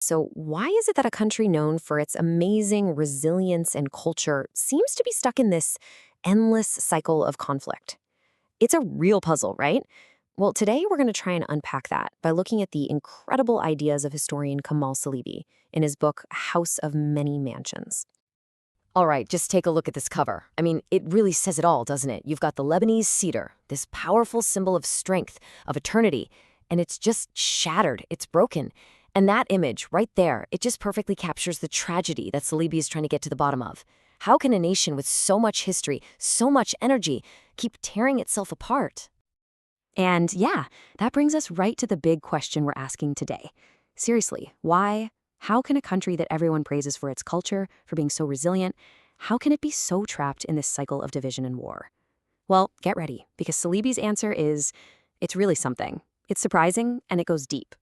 So, why is it that a country known for its amazing resilience and culture seems to be stuck in this endless cycle of conflict? It's a real puzzle, right? Well, today we're going to try and unpack that by looking at the incredible ideas of historian Kamal Salibi in his book House of Many Mansions. All right, just take a look at this cover. I mean, it really says it all, doesn't it? You've got the Lebanese cedar, this powerful symbol of strength, of eternity, and it's just shattered. It's broken. And that image right there, it just perfectly captures the tragedy that Salibi is trying to get to the bottom of. How can a nation with so much history, so much energy, keep tearing itself apart? And yeah, that brings us right to the big question we're asking today. Seriously, why? How can a country that everyone praises for its culture, for being so resilient, how can it be so trapped in this cycle of division and war? Well, get ready, because Salibi's answer is, it's really something. It's surprising, and it goes deep.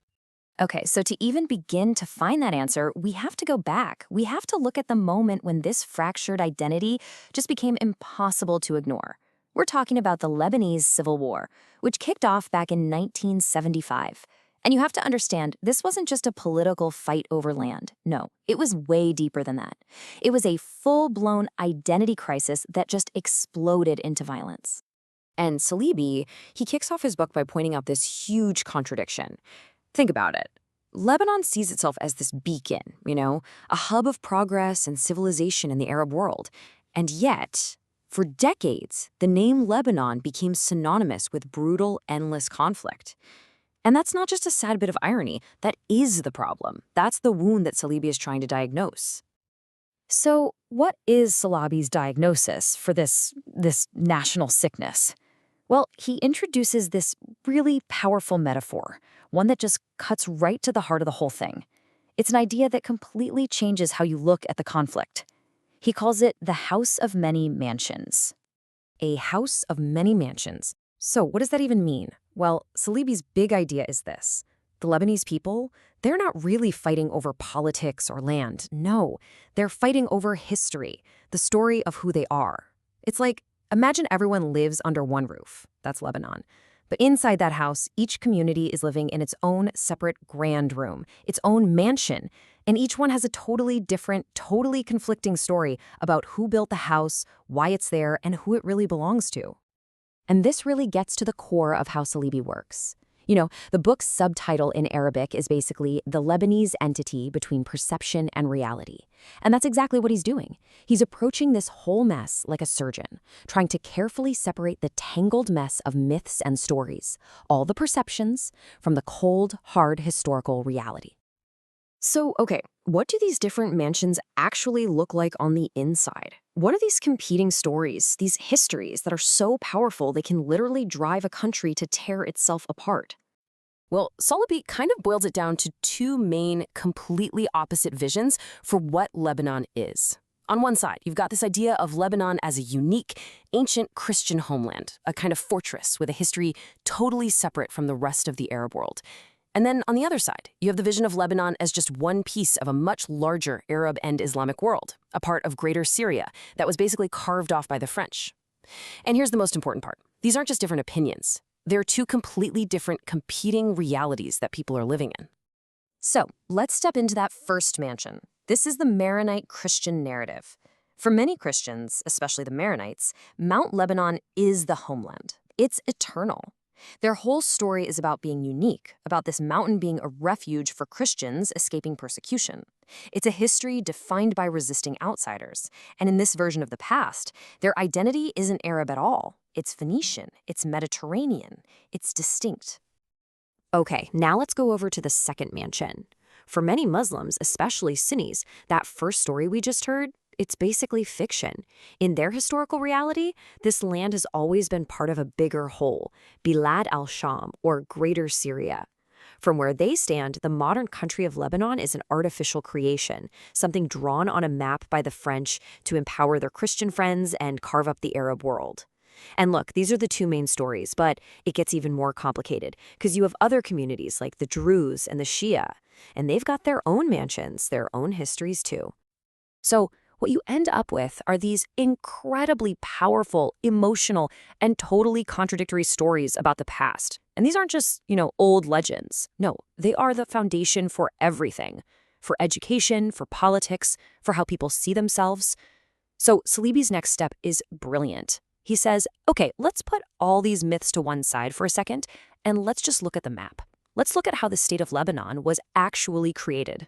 Okay, so to even begin to find that answer, we have to go back. We have to look at the moment when this fractured identity just became impossible to ignore. We're talking about the Lebanese Civil War, which kicked off back in 1975. And you have to understand, this wasn't just a political fight over land. No, it was way deeper than that. It was a full-blown identity crisis that just exploded into violence. And Salibi, he kicks off his book by pointing out this huge contradiction. Think about it. Lebanon sees itself as this beacon, a hub of progress and civilization in the Arab world. And yet, for decades, the name Lebanon became synonymous with brutal, endless conflict. And that's not just a sad bit of irony. That is the problem. That's the wound that Salibi is trying to diagnose. So, what is Salibi's diagnosis for this national sickness? Well, he introduces this really powerful metaphor, one that just cuts right to the heart of the whole thing. It's an idea that completely changes how you look at the conflict. He calls it the House of Many Mansions. A house of many mansions. So what does that even mean? Well, Salibi's big idea is this. The Lebanese people, they're not really fighting over politics or land. No, they're fighting over history, the story of who they are. It's like, imagine everyone lives under one roof. That's Lebanon. But inside that house, each community is living in its own separate grand room, its own mansion. And each one has a totally different, totally conflicting story about who built the house, why it's there, and who it really belongs to. And this really gets to the core of how Salibi works. The book's subtitle in Arabic is basically the Lebanese entity between perception and reality. And that's exactly what he's doing. He's approaching this whole mess like a surgeon, trying to carefully separate the tangled mess of myths and stories, all the perceptions, from the cold, hard historical reality. So, okay, what do these different mansions actually look like on the inside? What are these competing stories, these histories that are so powerful they can literally drive a country to tear itself apart? Well, Salibi kind of boils it down to two main, completely opposite visions for what Lebanon is. On one side, you've got this idea of Lebanon as a unique, ancient Christian homeland, a kind of fortress with a history totally separate from the rest of the Arab world. And then on the other side, you have the vision of Lebanon as just one piece of a much larger Arab and Islamic world, a part of Greater Syria that was basically carved off by the French. And here's the most important part. These aren't just different opinions. They're two completely different competing realities that people are living in. So let's step into that first mansion. This is the Maronite Christian narrative. For many Christians, especially the Maronites, Mount Lebanon is the homeland. It's eternal. Their whole story is about being unique, about this mountain being a refuge for Christians escaping persecution. It's a history defined by resisting outsiders. And in this version of the past, their identity isn't Arab at all. It's Phoenician, it's Mediterranean, it's distinct. Okay, now let's go over to the second mansion. For many Muslims, especially Sunnis, that first story we just heard, it's basically fiction. In their historical reality, this land has always been part of a bigger whole, Bilad al-Sham, or Greater Syria. From where they stand, the modern country of Lebanon is an artificial creation, something drawn on a map by the French to empower their Christian friends and carve up the Arab world. And look, these are the two main stories, but it gets even more complicated because you have other communities like the Druze and the Shia, and they've got their own mansions, their own histories too. So what you end up with are these incredibly powerful, emotional, and totally contradictory stories about the past. And these aren't just, old legends. No, they are the foundation for everything. for education, for politics, for how people see themselves. So Salibi's next step is brilliant. He says, okay, let's put all these myths to one side for a second, and let's just look at the map. Let's look at how the state of Lebanon was actually created.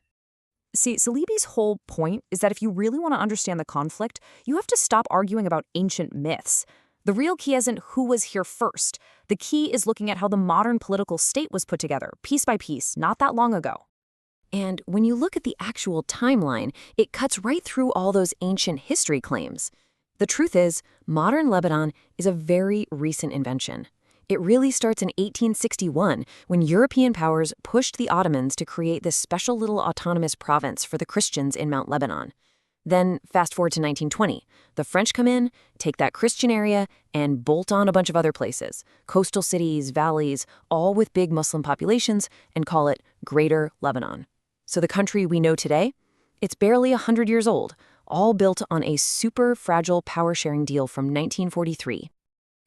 See, Salibi's whole point is that if you really want to understand the conflict, you have to stop arguing about ancient myths. The real key isn't who was here first. The key is looking at how the modern political state was put together, piece by piece, not that long ago. And when you look at the actual timeline, it cuts right through all those ancient history claims. The truth is, modern Lebanon is a very recent invention. It really starts in 1861 when European powers pushed the Ottomans to create this special little autonomous province for the Christians in Mount Lebanon. Then fast forward to 1920. The French come in, take that Christian area, and bolt on a bunch of other places, coastal cities, valleys, all with big Muslim populations, and call it Greater Lebanon. So the country we know today, it's barely 100 years old, all built on a super fragile power-sharing deal from 1943.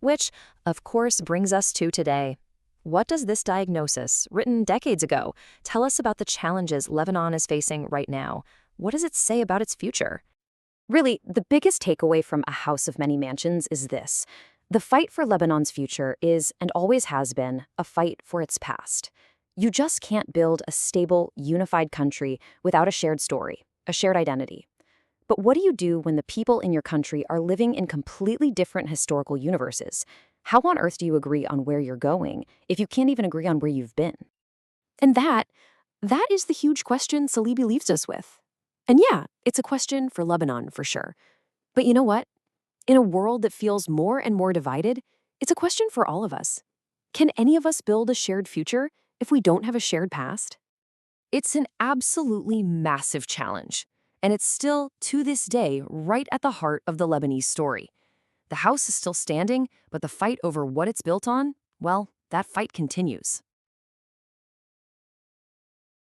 Which, of course, brings us to today. What does this diagnosis, written decades ago, tell us about the challenges Lebanon is facing right now? What does it say about its future? Really, the biggest takeaway from A House of Many Mansions is this. The fight for Lebanon's future is, and always has been, a fight for its past. You just can't build a stable, unified country without a shared story, a shared identity. But what do you do when the people in your country are living in completely different historical universes? How on earth do you agree on where you're going if you can't even agree on where you've been? And that is the huge question Salibi leaves us with. And yeah, it's a question for Lebanon for sure. But you know what? In a world that feels more and more divided, it's a question for all of us. Can any of us build a shared future if we don't have a shared past? It's an absolutely massive challenge. And it's still, to this day, right at the heart of the Lebanese story. The house is still standing, but the fight over what it's built on, well, that fight continues.